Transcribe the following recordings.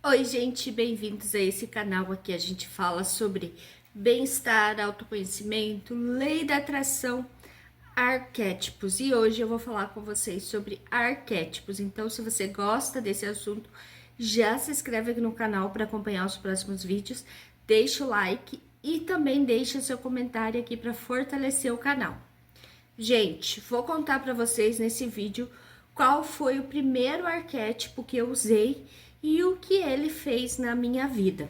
Oi, gente, bem-vindos a esse canal. Aqui a gente fala sobre bem-estar, autoconhecimento, lei da atração, arquétipos. E hoje eu vou falar com vocês sobre arquétipos. Então, se você gosta desse assunto, já se inscreve aqui no canal para acompanhar os próximos vídeos, deixa o like e também deixa seu comentário aqui para fortalecer o canal. Gente, vou contar para vocês nesse vídeo qual foi o primeiro arquétipo que eu usei e o que ele fez na minha vida.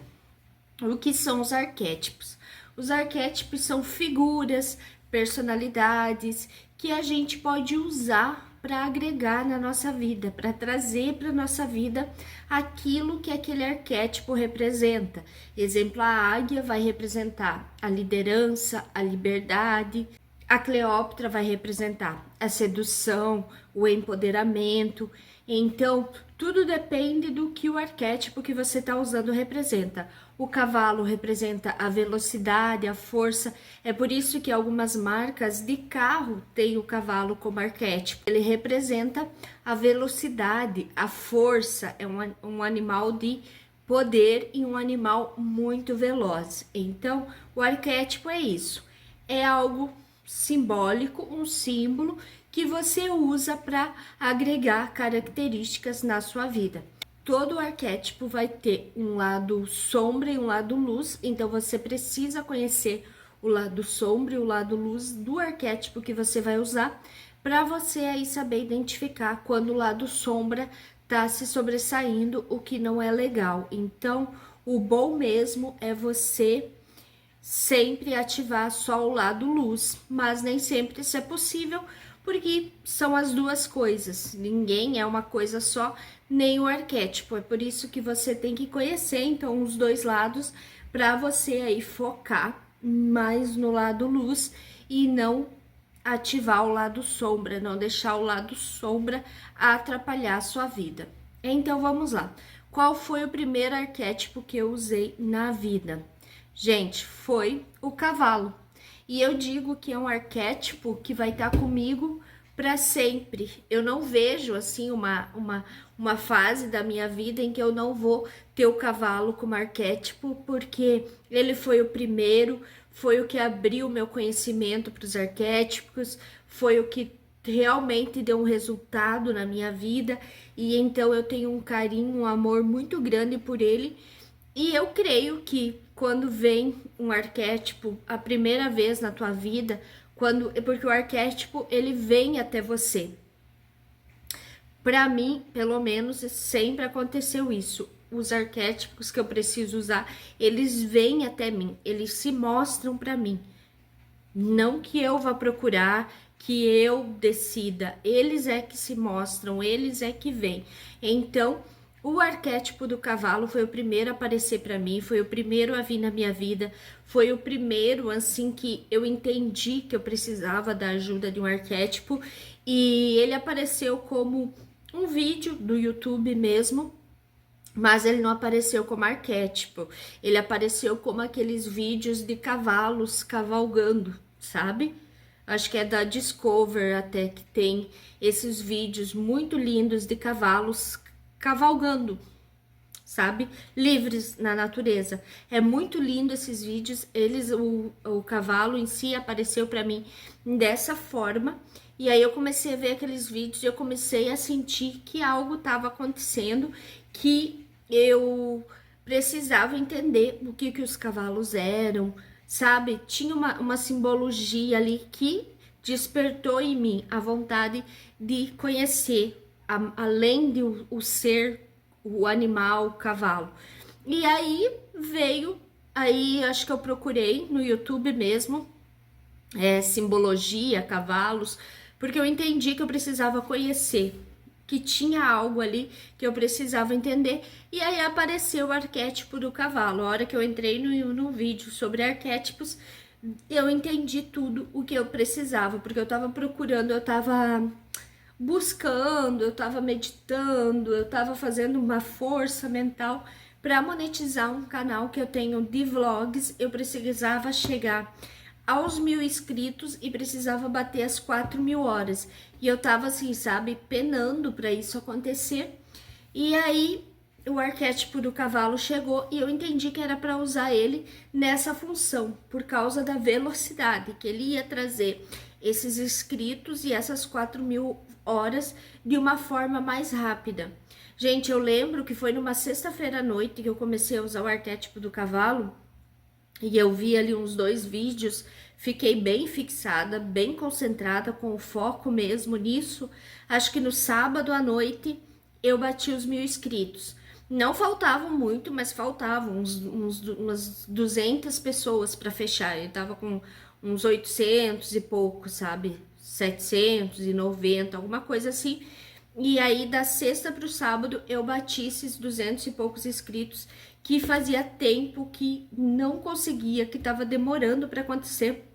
O que são os arquétipos? Os arquétipos são figuras, personalidades que a gente pode usar para agregar na nossa vida, para trazer para nossa vida aquilo que aquele arquétipo representa. Exemplo, a águia vai representar a liderança, a liberdade. A Cleópatra vai representar a sedução, o empoderamento. Então, tudo depende do que o arquétipo que você está usando representa. O cavalo representa a velocidade, a força. É por isso que algumas marcas de carro têm o cavalo como arquétipo. Ele representa a velocidade, a força. É um animal de poder e um animal muito veloz. Então, o arquétipo é isso. É algo simbólico, um símbolo que você usa para agregar características na sua vida. Todo arquétipo vai ter um lado sombra e um lado luz, então você precisa conhecer o lado sombra e o lado luz do arquétipo que você vai usar para você aí saber identificar quando o lado sombra tá se sobressaindo, o que não é legal. Então, o bom mesmo é você sempre ativar só o lado luz, mas nem sempre isso é possível, porque são as duas coisas. Ninguém é uma coisa só, nem o arquétipo. É por isso que você tem que conhecer então os dois lados para você aí focar mais no lado luz e não ativar o lado sombra, não deixar o lado sombra atrapalhar a sua vida. Então vamos lá. Qual foi o primeiro arquétipo que eu usei na vida? Gente, foi o cavalo. E eu digo que é um arquétipo que vai estar comigo para sempre. Eu não vejo assim uma fase da minha vida em que eu não vou ter o cavalo como arquétipo, porque ele foi o primeiro, foi o que abriu meu conhecimento para os arquétipos, foi o que realmente deu um resultado na minha vida, e então eu tenho um carinho, um amor muito grande por ele. E eu creio que quando vem um arquétipo a primeira vez na tua vida, porque o arquétipo ele vem até você. Para mim, pelo menos, sempre aconteceu isso. Os arquétipos que eu preciso usar, eles vêm até mim, eles se mostram para mim. Não que eu vá procurar, que eu decida, eles é que se mostram, eles é que vêm. Então, o arquétipo do cavalo foi o primeiro a aparecer para mim, foi o primeiro a vir na minha vida, foi o primeiro assim que eu entendi que eu precisava da ajuda de um arquétipo, e ele apareceu como um vídeo do YouTube mesmo, mas ele não apareceu como arquétipo, ele apareceu como aqueles vídeos de cavalos cavalgando, sabe? Acho que é da Discover até que tem esses vídeos muito lindos de cavalos cavalgando, sabe? Livres na natureza. É muito lindo esses vídeos. O cavalo em si apareceu para mim dessa forma. E aí eu comecei a ver aqueles vídeos e eu comecei a sentir que algo estava acontecendo, que eu precisava entender o que os cavalos eram, sabe? Tinha uma simbologia ali que despertou em mim a vontade de conhecer, além de o ser, o animal, o cavalo. E aí veio, aí acho que eu procurei no YouTube mesmo, simbologia, cavalos, porque eu entendi que eu precisava conhecer, que tinha algo ali que eu precisava entender, e aí apareceu o arquétipo do cavalo. A hora que eu entrei no vídeo sobre arquétipos, eu entendi tudo o que eu precisava, porque eu tava procurando, eu tava buscando, eu tava meditando, eu tava fazendo uma força mental para monetizar um canal que eu tenho de vlogs. Eu precisava chegar aos 1.000 inscritos e precisava bater as 4.000 horas. E eu tava assim, sabe, penando para isso acontecer. E aí o arquétipo do cavalo chegou e eu entendi que era para usar ele nessa função, por causa da velocidade, que ele ia trazer esses escritos e essas 4.000 horas de uma forma mais rápida. Gente, eu lembro que foi numa sexta-feira à noite que eu comecei a usar o arquétipo do cavalo e eu vi ali uns 2 vídeos, fiquei bem fixada, bem concentrada, com o foco mesmo nisso. Acho que no sábado à noite eu bati os 1.000 inscritos. Não faltavam muito, mas faltavam umas 200 pessoas para fechar. Eu tava com uns 800 e pouco, sabe? 790, alguma coisa assim. E aí, da sexta para o sábado, eu bati esses 200 e poucos inscritos, que fazia tempo que não conseguia, que tava demorando para acontecer.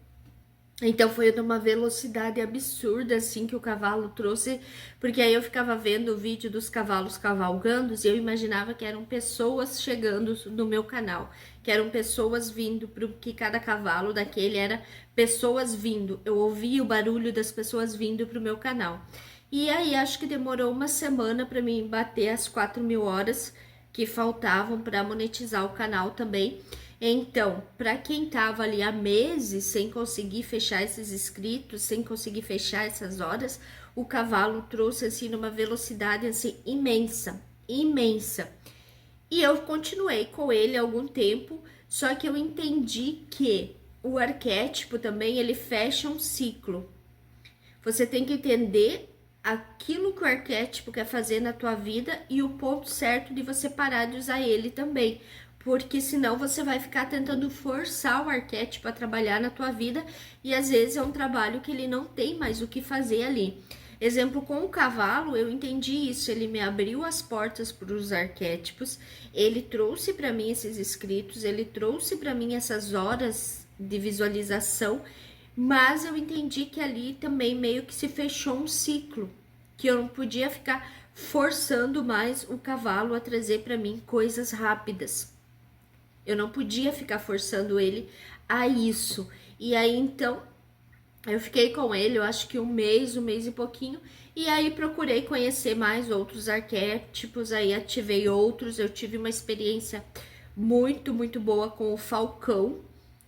Então foi numa velocidade absurda assim que o cavalo trouxe, porque aí eu ficava vendo o vídeo dos cavalos cavalgando e eu imaginava que eram pessoas chegando no meu canal, que eram pessoas vindo, porque cada cavalo daquele era pessoas vindo. Eu ouvia o barulho das pessoas vindo pro meu canal. E aí acho que demorou uma semana para mim bater as 4.000 horas que faltavam para monetizar o canal também. Então, para quem tava ali há meses sem conseguir fechar esses inscritos, sem conseguir fechar essas horas, o cavalo trouxe assim numa velocidade assim imensa, imensa. E eu continuei com ele há algum tempo, só que eu entendi que o arquétipo também ele fecha um ciclo. Você tem que entender aquilo que o arquétipo quer fazer na tua vida e o ponto certo de você parar de usar ele também, porque senão você vai ficar tentando forçar o arquétipo a trabalhar na tua vida e às vezes é um trabalho que ele não tem mais o que fazer ali. Exemplo, com o cavalo, eu entendi isso, ele me abriu as portas para os arquétipos, ele trouxe para mim esses escritos, ele trouxe para mim essas horas de visualização, mas eu entendi que ali também meio que se fechou um ciclo, que eu não podia ficar forçando mais o cavalo a trazer para mim coisas rápidas. Eu não podia ficar forçando ele a isso. E aí, então, eu fiquei com ele, eu acho que um mês e pouquinho. E aí, procurei conhecer mais outros arquétipos. Aí, ativei outros. Eu tive uma experiência muito, muito boa com o Falcão.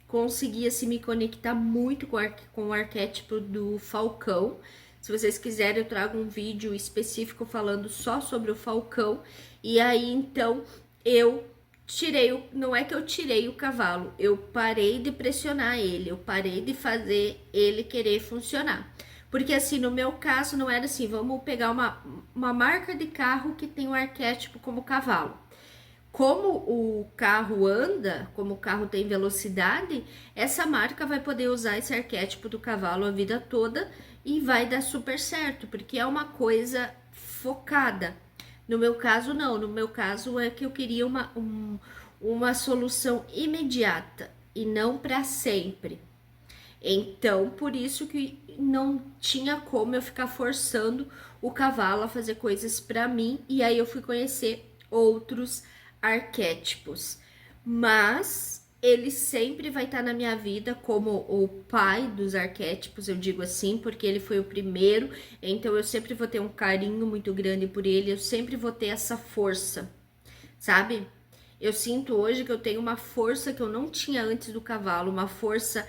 Consegui, assim, me conectar muito com o arquétipo do Falcão. Se vocês quiserem, eu trago um vídeo específico falando só sobre o Falcão. E aí, então, eu tirei, não é que eu tirei o cavalo, eu parei de pressionar ele, eu parei de fazer ele querer funcionar. Porque assim, no meu caso, não era assim, vamos pegar uma marca de carro que tem um arquétipo como cavalo. Como o carro anda, como o carro tem velocidade, essa marca vai poder usar esse arquétipo do cavalo a vida toda e vai dar super certo, porque é uma coisa focada. No meu caso, não. No meu caso, é que eu queria uma solução imediata e não para sempre. Então, por isso que não tinha como eu ficar forçando o cavalo a fazer coisas para mim. E aí eu fui conhecer outros arquétipos. Mas ele sempre vai estar na minha vida como o pai dos arquétipos, eu digo assim, porque ele foi o primeiro, então eu sempre vou ter um carinho muito grande por ele, eu sempre vou ter essa força, sabe? Eu sinto hoje que eu tenho uma força que eu não tinha antes do cavalo, uma força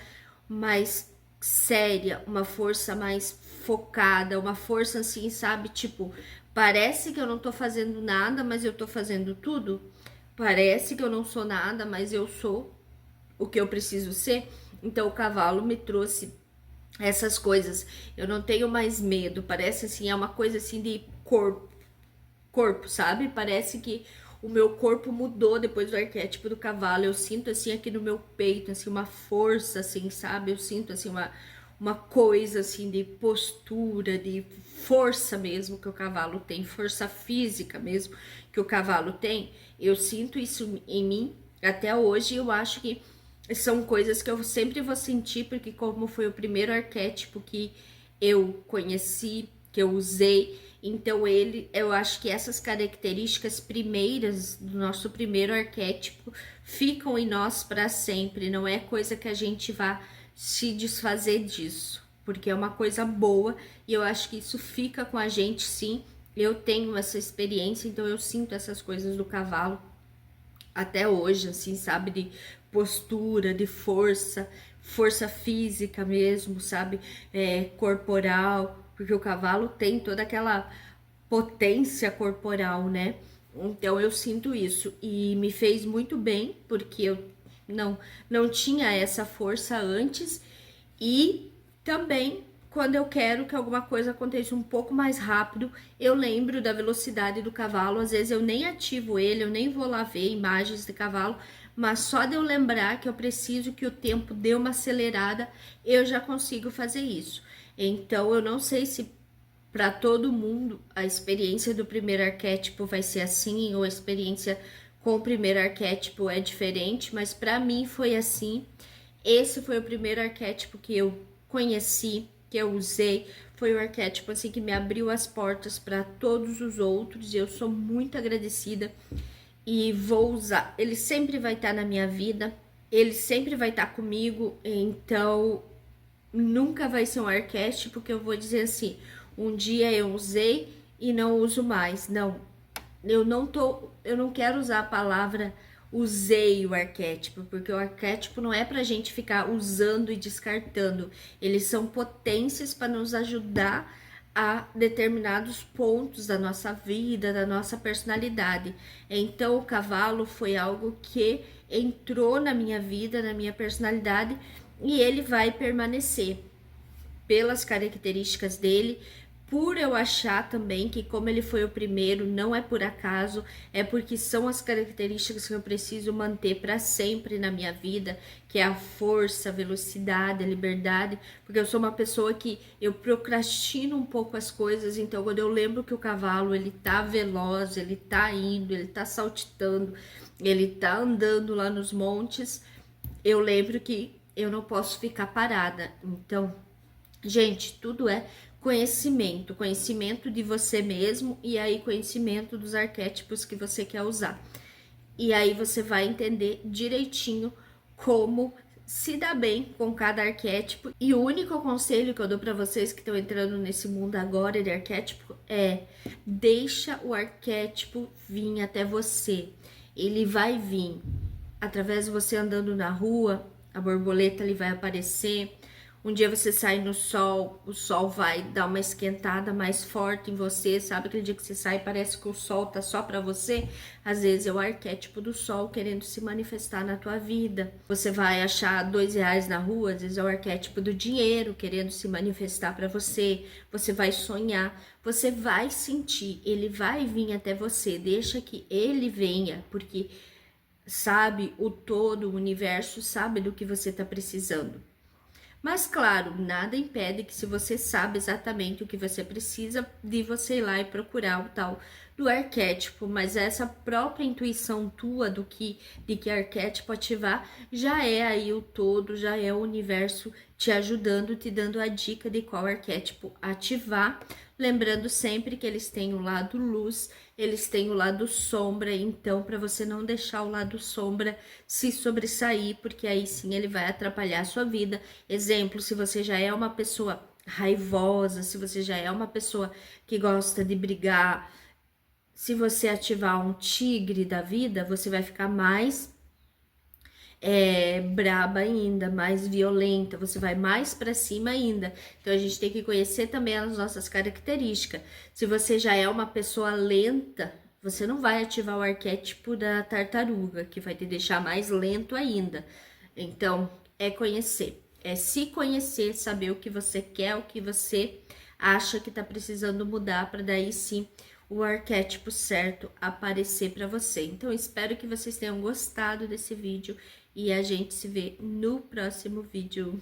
mais séria, uma força mais focada, uma força assim, sabe? Tipo, parece que eu não tô fazendo nada, mas eu tô fazendo tudo. Parece que eu não sou nada, mas eu sou o que eu preciso ser. Então o cavalo me trouxe essas coisas. Eu não tenho mais medo. Parece assim, é uma coisa assim de corpo, sabe? Parece que o meu corpo mudou depois do arquétipo do cavalo. Eu sinto assim aqui no meu peito, assim, uma força, assim, sabe? Eu sinto assim uma coisa assim de postura, de força mesmo que o cavalo tem, força física mesmo que o cavalo tem. Eu sinto isso em mim até hoje. Eu acho que são coisas que eu sempre vou sentir, porque como foi o primeiro arquétipo que eu conheci, que eu usei, então eu acho que essas características primeiras do nosso primeiro arquétipo ficam em nós para sempre, não é coisa que a gente vá se desfazer disso, porque é uma coisa boa e eu acho que isso fica com a gente sim, Eu tenho essa experiência, então eu sinto essas coisas do cavalo até hoje, assim, sabe? De postura, de força, força física mesmo, sabe? Corporal, porque o cavalo tem toda aquela potência corporal, né? Então eu sinto isso e me fez muito bem, porque eu não, não tinha essa força antes e também quando eu quero que alguma coisa aconteça um pouco mais rápido, eu lembro da velocidade do cavalo. Às vezes eu nem ativo ele, eu nem vou lá ver imagens de cavalo, mas só de eu lembrar que eu preciso que o tempo dê uma acelerada, eu já consigo fazer isso. Então eu não sei se para todo mundo a experiência do primeiro arquétipo vai ser assim, ou a experiência com o primeiro arquétipo é diferente, mas para mim foi assim. Esse foi o primeiro arquétipo que eu conheci, que eu usei, foi o arquétipo assim que me abriu as portas para todos os outros, e eu sou muito agradecida e vou usar. Ele sempre vai estar na minha vida, ele sempre vai estar comigo, então nunca vai ser um arquétipo que eu vou dizer assim, um dia eu usei e não uso mais. Não, eu não quero usar a palavra usei o arquétipo, porque o arquétipo não é pra gente ficar usando e descartando. Eles são potências para nos ajudar a determinados pontos da nossa vida, da nossa personalidade. Então o cavalo foi algo que entrou na minha vida, na minha personalidade, e ele vai permanecer pelas características dele, por eu achar também que como ele foi o primeiro, não é por acaso, é porque são as características que eu preciso manter para sempre na minha vida, que é a força, a velocidade, a liberdade, porque eu sou uma pessoa que eu procrastino um pouco as coisas, então quando eu lembro que o cavalo, ele tá veloz, ele tá indo, ele tá saltitando, ele tá andando lá nos montes, eu lembro que eu não posso ficar parada. Então, gente, tudo é conhecimento, conhecimento de você mesmo e aí conhecimento dos arquétipos que você quer usar. E aí você vai entender direitinho como se dar bem com cada arquétipo. E o único conselho que eu dou para vocês que estão entrando nesse mundo agora de arquétipo é: deixa o arquétipo vir até você. Ele vai vir através de você andando na rua, a borboleta ele vai aparecer. Um dia você sai no sol, o sol vai dar uma esquentada mais forte em você, sabe? Aquele dia que você sai parece que o sol tá só pra você. Às vezes é o arquétipo do sol querendo se manifestar na tua vida. Você vai achar R$ 2 na rua, às vezes é o arquétipo do dinheiro querendo se manifestar pra você. Você vai sonhar, você vai sentir, ele vai vir até você. Deixa que ele venha, porque sabe, o todo, o universo sabe do que você tá precisando. Mas claro, nada impede que se você sabe exatamente o que você precisa, de você ir lá e procurar o tal do arquétipo, mas essa própria intuição tua de que arquétipo ativar já é aí o todo, já é o universo te ajudando, te dando a dica de qual arquétipo ativar, lembrando sempre que eles têm o lado luz, eles têm o lado sombra, então para você não deixar o lado sombra se sobressair, porque aí sim ele vai atrapalhar a sua vida. Exemplo, se você já é uma pessoa raivosa, se você já é uma pessoa que gosta de brigar, se você ativar um tigre da vida, você vai ficar mais braba ainda, mais violenta, você vai mais para cima ainda. Então a gente tem que conhecer também as nossas características. Se você já é uma pessoa lenta, você não vai ativar o arquétipo da tartaruga, que vai te deixar mais lento ainda. Então, é conhecer, é se conhecer, saber o que você quer, o que você acha que tá precisando mudar, para daí sim o arquétipo certo aparecer para você. Então, espero que vocês tenham gostado desse vídeo e a gente se vê no próximo vídeo.